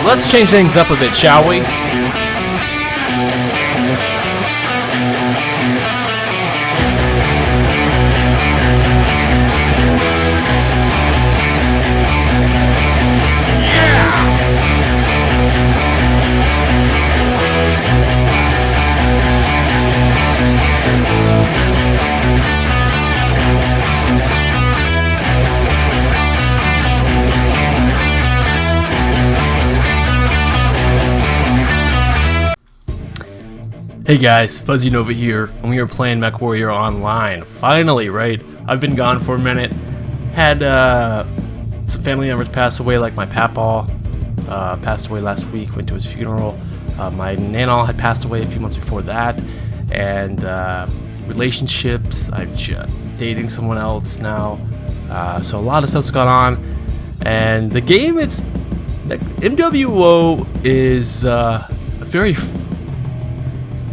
let's change things up a bit, shall we? Hey guys, Fuzzy Nova here, and we are playing MechWarrior Online. Finally, right? I've been gone for a minute. Had some family members pass away, like my papaw passed away last week, went to his funeral. My nanaw had passed away a few months before that. And relationships, I'm dating someone else now. So a lot of stuff's gone on. And the game, MWO is a very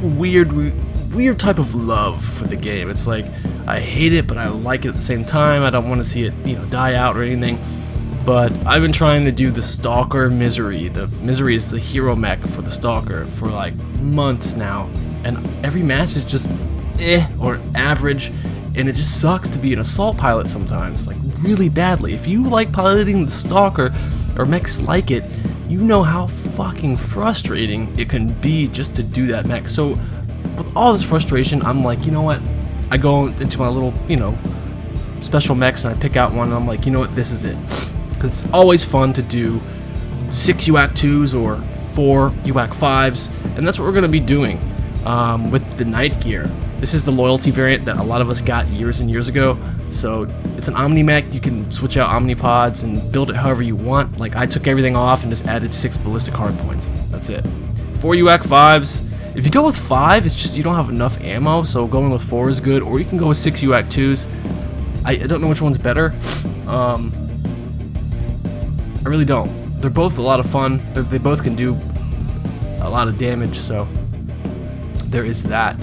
weird type of love for the game. It's like I hate it, but I like it at the same time. I don't want to see it, die out or anything. But I've been trying to do the Stalker Misery. The Misery is the hero mech for the Stalker for like months now, and every match is just or average, and it just sucks to be an assault pilot sometimes, like really badly. If you like piloting the Stalker or mechs like it, you know how fucking frustrating it can be just to do that mech. So with all this frustration, I'm like, you know what? I go into my little, special mechs and I pick out one and I'm like, you know what? This is it. Because it's always fun to do 6 UAC 2's or 4 UAC 5's, and that's what we're going to be doing with the Night Gyr. This is the loyalty variant that a lot of us got years and years ago. So it's an Omni mech. You can switch out Omni pods and build it however you want. Like I took everything off and just added 6 ballistic hard points. That's it. 4 UAC 5's. If you go with 5, it's just you don't have enough ammo. So going with 4 is good. Or you can go with 6 UAC 2's. I don't know which one's better. I really don't. They're both a lot of fun. They both can do a lot of damage. So there is that.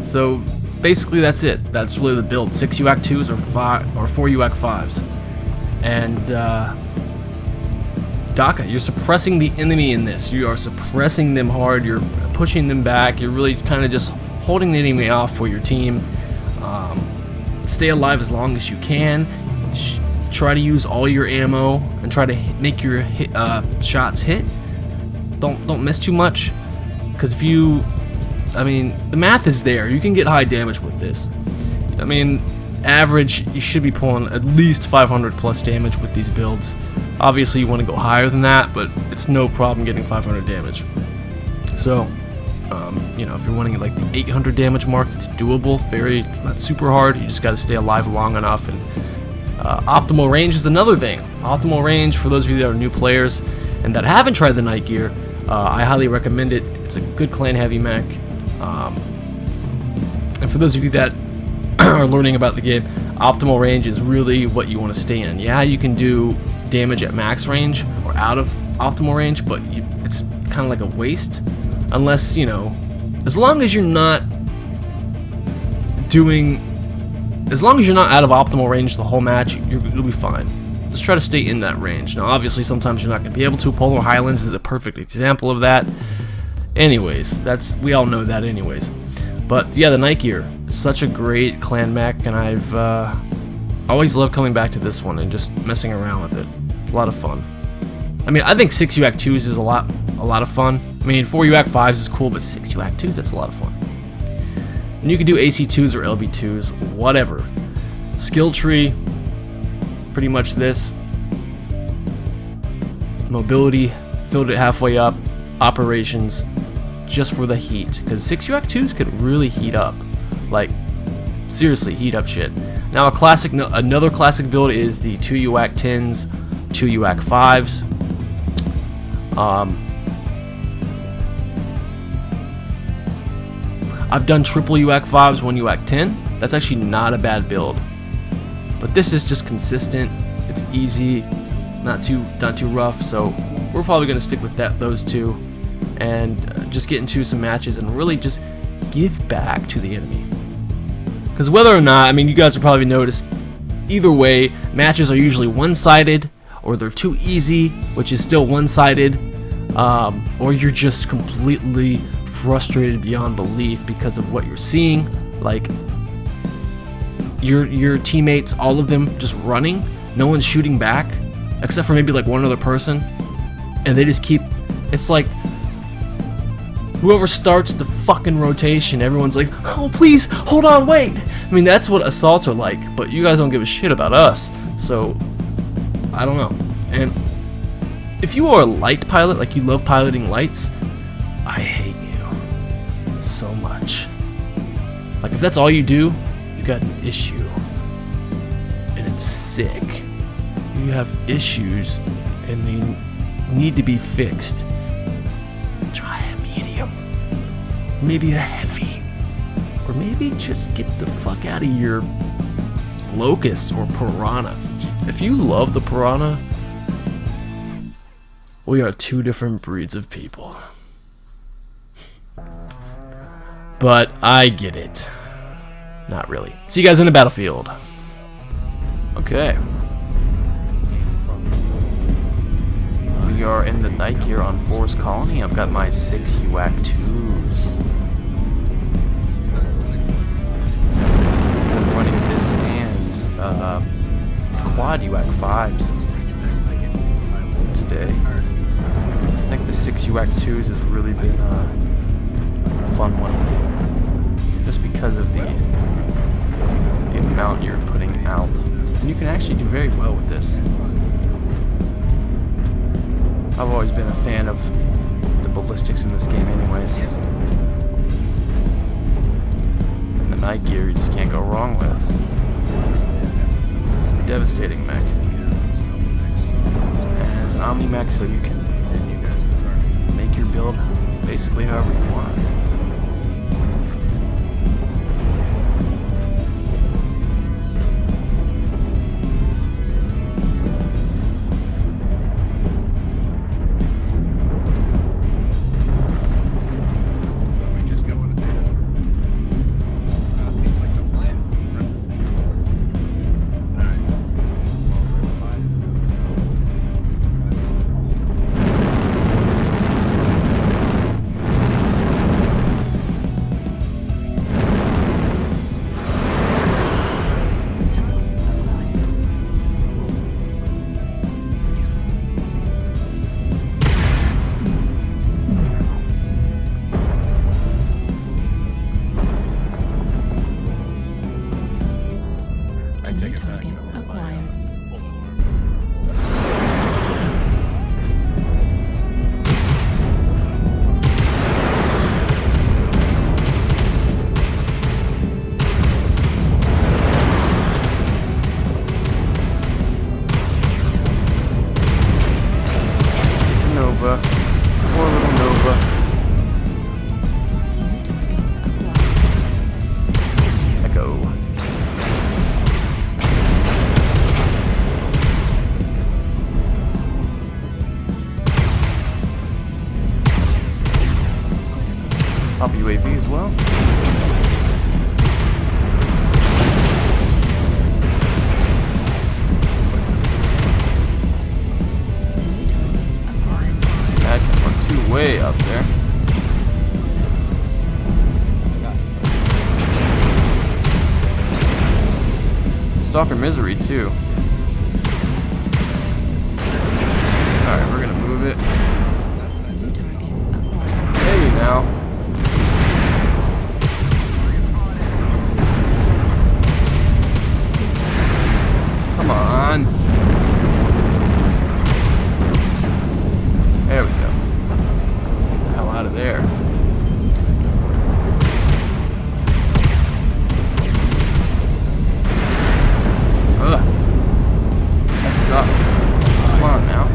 So basically that's it. That's really the build. 6 UAC 2's or 4 UAC 5's. And Daka, you're suppressing the enemy in this. You are suppressing them hard. You're pushing them back. You're really kind of just holding the enemy off for your team. Stay alive as long as you can. Try to use all your ammo and try to make your shots hit. Don't miss too much, because if you the math is there. You can get high damage with this. Average, you should be pulling at least 500 plus damage with these builds. Obviously, you want to go higher than that, but it's no problem getting 500 damage. So, if you're wanting like the 800 damage mark, it's doable. Not super hard. You just got to stay alive long enough. And optimal range is another thing. Optimal range, for those of you that are new players and that haven't tried the Night Gyr, I highly recommend it. It's a good clan heavy mech. And for those of you that are learning about the game, optimal range is really what you want to stay in. Yeah, you can do damage at max range or out of optimal range, but it's kind of like a waste unless, as long as you're not out of optimal range the whole match, you'll be fine. Just try to stay in that range. Now, obviously, sometimes you're not going to be able to. Polar Highlands is a perfect example of that. Anyways, we all know that anyways. But yeah, the Night Gyr is such a great clan mech, and I've always loved coming back to this one and just messing around with it. It's a lot of fun. I think 6 UAC 2's is a lot of fun. 4 UAC 5's is cool, but 6 UAC 2's, that's a lot of fun. And you can do AC 2's or LB 2's, whatever. Skill tree, pretty much this. Mobility, filled it halfway up. Operations, just for the heat, because 6 UAC 2's could really heat up, like seriously heat up shit. Now another classic build is the 2 UAC 10's, 2 UAC 5's. I've done triple UAC 5's, 1 UAC 10. That's actually not a bad build, but this is just consistent. It's easy, not too rough. So we're probably gonna stick with those two, and just get into some matches and really just give back to the enemy. Because whether or not, you guys have probably noticed, either way, matches are usually one-sided, or they're too easy, which is still one-sided. or you're just completely frustrated beyond belief because of what you're seeing, like your teammates, all of them just running, no one's shooting back except for maybe like one other person, and they just keep, it's like whoever starts the fucking rotation, everyone's like, oh please, hold on, wait. I mean, that's what assaults are like, but you guys don't give a shit about us, so I don't know. And if you are a light pilot, like you love piloting lights, I hate you so much. Like if that's all you do, you've got an issue, and it's sick. You have issues and they need to be fixed. Try a medium, maybe a heavy, or maybe just get the fuck out of your Locust or Piranha. If you love the Piranha, we are two different breeds of people. But I get it. Not really. See you guys in the battlefield. Okay. We are in the Night Gyr on Forest Colony. I've got my 6 UAC 2's. I'm running this and quad UAC 5's today. I think the 6 UAC 2's has really been a fun one, just because of the amount you're putting out. And you can actually do very well with this. I've always been a fan of the ballistics in this game anyways. And the Night Gyr you just can't go wrong with. Devastating mech. And it's an Omni mech, so you can make your build basically however you want. Poor little Nova. Echo. Pop UAV as well. Way up there. Stalker Misery too. Alright, we're gonna move it. Hey now. Come on. There we go. Out of there. Ugh. That sucked. Come on now.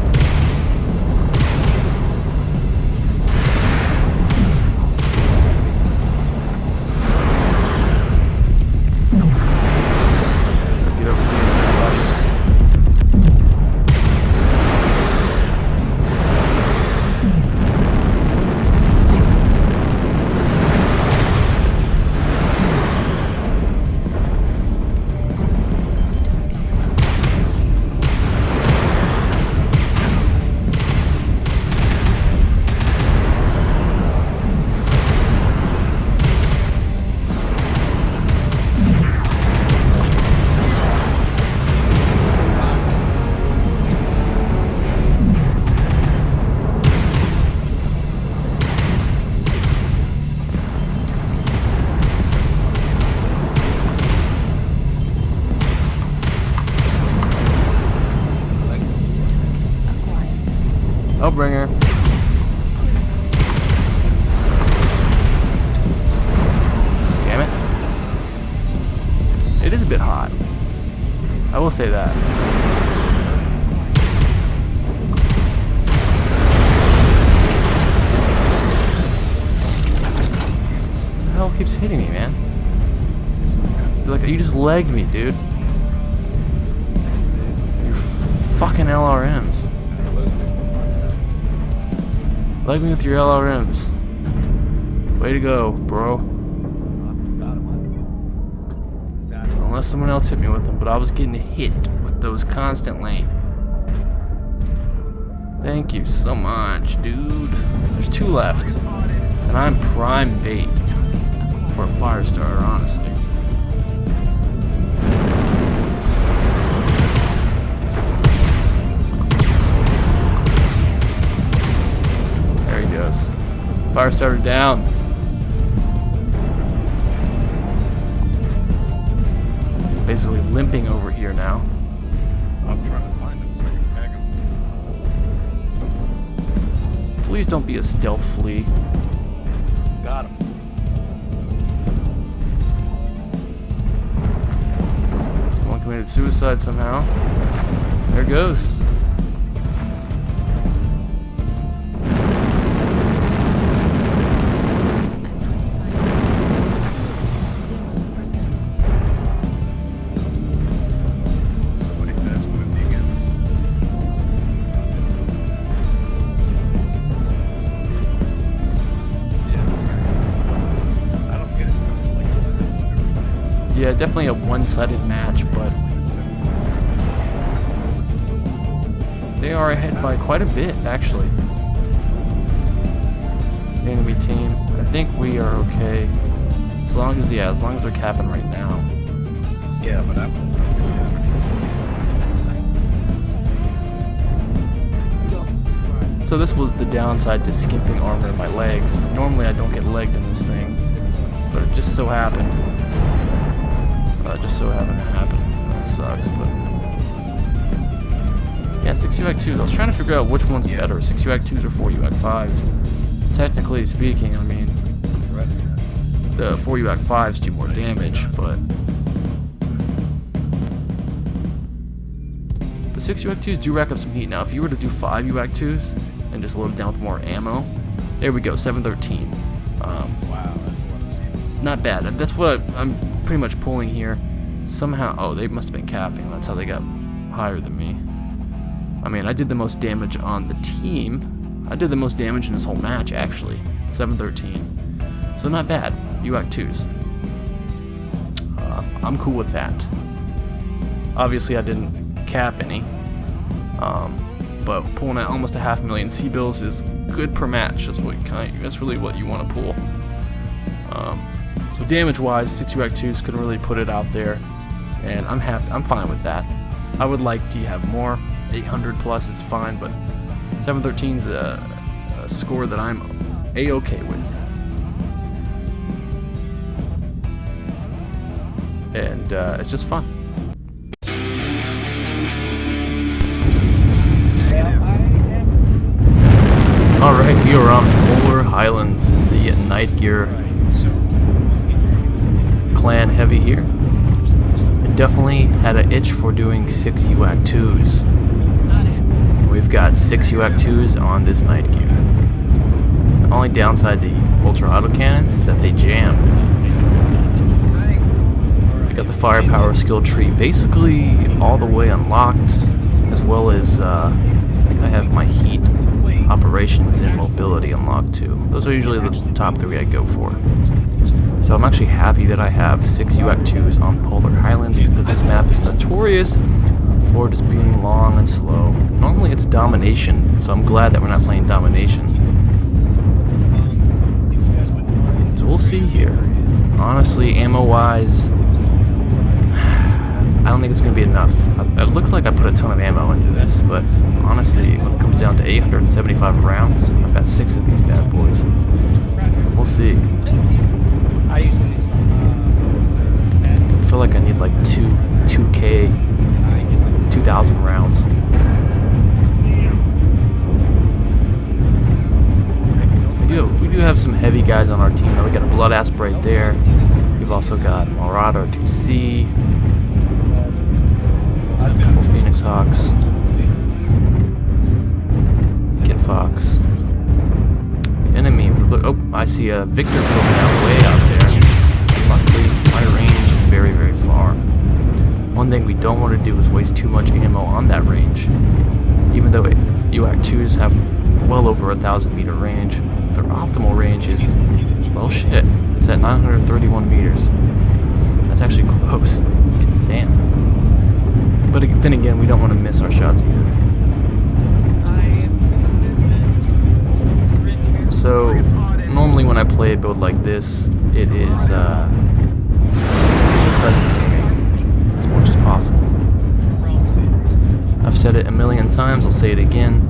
Shadowbringer. Damn it. It is a bit hot. I will say that. What the hell keeps hitting me, man? Like, you just legged me, dude. You fucking LRMs. Leg me with your LRMs. Way to go, bro. Unless someone else hit me with them, but I was getting hit with those constantly. Thank you so much, dude. There's 2 left. And I'm prime bait for a fire starter, honestly. There he goes. Fire starter down. Basically limping over here now. I'm trying to find him so I can tag him. Please don't be a stealth flea. Got him. Someone committed suicide somehow. There it goes. Yeah, definitely a one-sided match, but they are ahead by quite a bit, actually. The enemy team, I think we are okay. As long as they're capping right now. Yeah, but I'm... So this was the downside to skimping armor in my legs. Normally I don't get legged in this thing, but it just so happened. Just so happened to happen. That sucks, but... Yeah, 6 UAC 2s. I was trying to figure out which one's better, 6 UAC 2s or 4 UAC 5s. Technically speaking, I mean, the 4 UAC 5s do more damage, but... The 6 UAC 2s do rack up some heat. Now, if you were to do 5 UAC 2s and just load it down with more ammo, there we go, 713. Wow, Not bad. That's what I'm pretty much pulling here. Somehow, oh, they must have been capping. That's how they got higher than me. I mean, I did the most damage on the team. I did the most damage in this whole match, actually. 713. So not bad. UAC 2s. I'm cool with that. Obviously, I didn't cap any. But pulling at almost a 500,000 C-bills is good per match. That's really what you want to pull. So damage-wise, 6 UAC 2s couldn't really put it out there, and I'm happy. I'm fine with that. I would like to have more. 800 plus is fine, but 713 is a score that I'm a-okay with. And it's just fun. Alright, we are on Polar Highlands in the Night Gyr clan heavy here. I definitely had an itch for doing 6 UAC 2s. We've got 6 UAC 2s on this Night Gyr. The only downside to ultra autocannons is that they jam. Got the firepower skill tree basically all the way unlocked, as well as I think I have my heat, operations, and mobility unlocked too. Those are usually the top 3 I go for. So I'm actually happy that I have 6 UAC 2s on Polar Highlands, because this map is notorious for just being long and slow. Normally it's domination, so I'm glad that we're not playing domination. So we'll see here. Honestly, ammo-wise, I don't think it's going to be enough. It looks like I put a ton of ammo into this, but honestly, when it comes down to 875 rounds, I've got 6 of these bad boys. We'll see. I feel like I need like 2,000 rounds. we do have some heavy guys on our team. Now we got a Blood Asp right there. We've also got Marauder 2C, a couple Phoenix Hawks, Kid Fox. Enemy. Oh, I see a Victor poking out way out there. Luckily, my range is very, very far. One thing we don't want to do is waste too much ammo on that range. Even though UAC 2's have well over 1,000 meter range, their optimal range is, well, shit. It's at 931 meters. That's actually close. Damn. But then again, we don't want to miss our shots either. So, normally when I play a build like this, it is to suppress the enemy as much as possible. I've said it a million times, I'll say it again.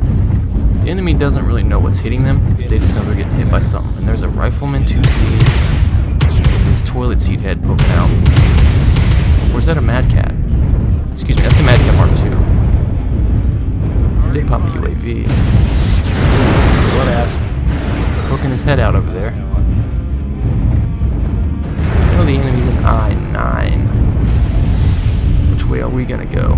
The enemy doesn't really know what's hitting them, they just know they're getting hit by something. And there's a Rifleman 2C with his toilet seat head poking out. Or is that a Mad Cat? Excuse me, that's a Mad Cat Mark II. He did pop a UAV. Blood Asp poking his head out over there. So we know the enemy's in I-9. Which way are we gonna go?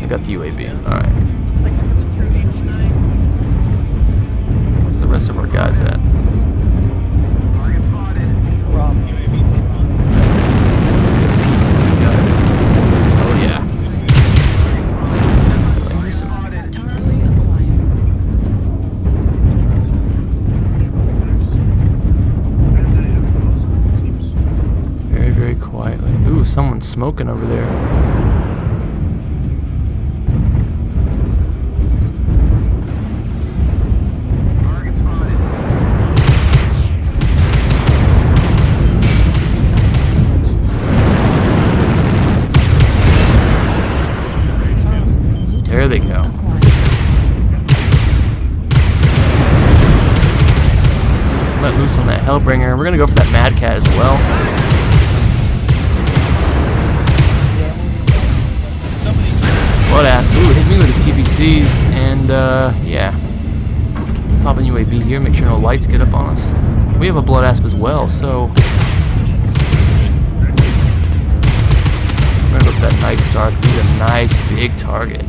I got the UAV. Alright. Where's the rest of our guys at? These guys. Oh yeah. Very quietly. Ooh, someone's smoking over there. There they go. Let loose on that Hellbringer. We're gonna go for that Mad Cat as well. Blood Asp, ooh, hit me with his PVCs, and yeah. Popping UAV here, make sure no lights get up on us. We have a Blood Asp as well, so we're gonna go for that Night Gyr, because he's a nice big target.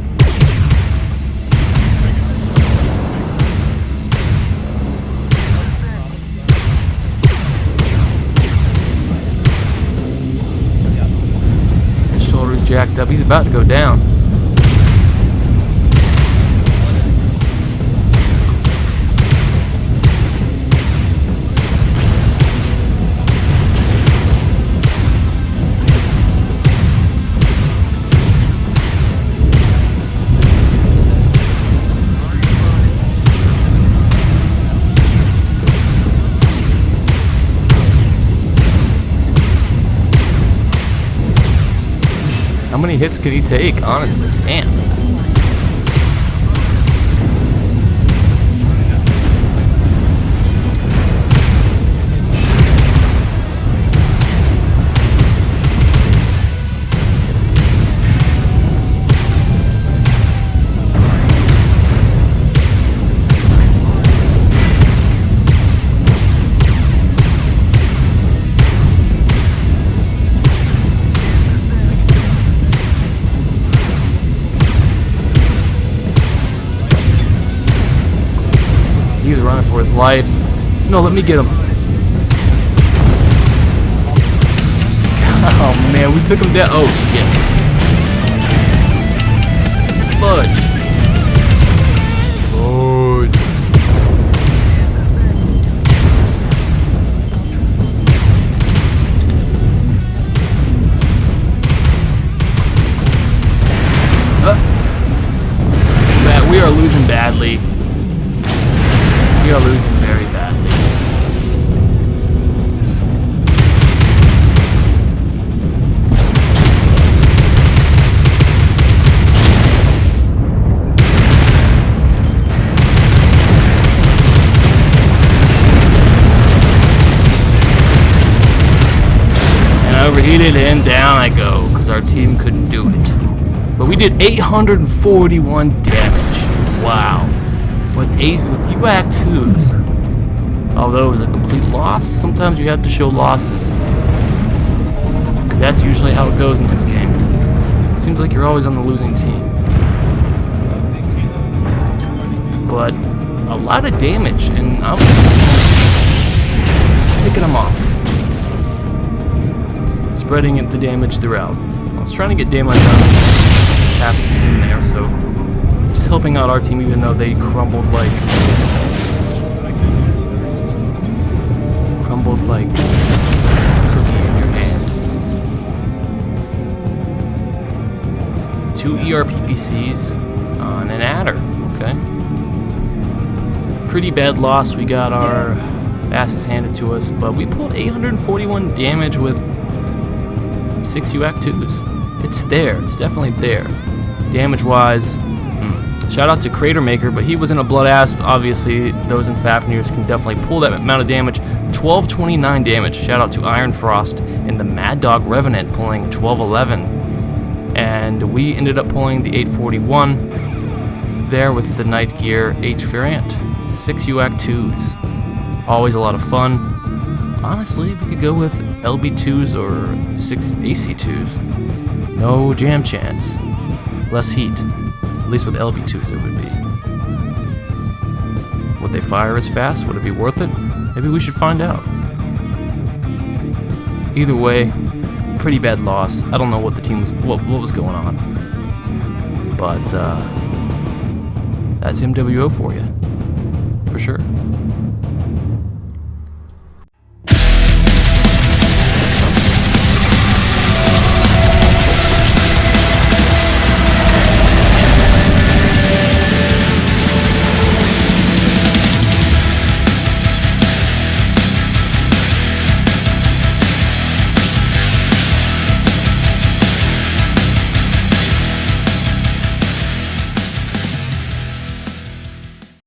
His shoulder's jacked up, he's about to go down. How many hits could he take, honestly? Damn. He's running for his life. No, let me get him. Oh man, we took him down. Oh shit. Fudge. Fudge. Man, we are losing badly. We are losing very badly. And I overheated and down I go, because our team couldn't do it. But we did 841 damage. Wow. With UAC 2's. Although it was a complete loss, sometimes you have to show losses. Because that's usually how it goes in this game. It seems like you're always on the losing team. But a lot of damage, and I'm just picking them off. Spreading the damage throughout. I was trying to get damage on half the team there, so just helping out our team even though they crumbled like cookie in your hand. 2 ERPPCs on an adder, okay. Pretty bad loss, we got our asses handed to us, but we pulled 841 damage with 6 UAC 2's. It's there, it's definitely there. Damage-wise, shout out to Crater Maker, but he was in a Blood Asp. Obviously, those in Fafnir's can definitely pull that amount of damage. 1229 damage. Shout out to Iron Frost and the Mad Dog Revenant pulling 1211. And we ended up pulling the 841 there with the Night Gyr H variant. 6 UAC 2's. Always a lot of fun. Honestly, we could go with LB2's or 6 AC2's. No jam chance. Less heat. At least with LB2's it would be. Would they fire as fast? Would it be worth it? Maybe we should find out. Either way, pretty bad loss. I don't know what the team was, what was going on. But that's MWO for you. For sure.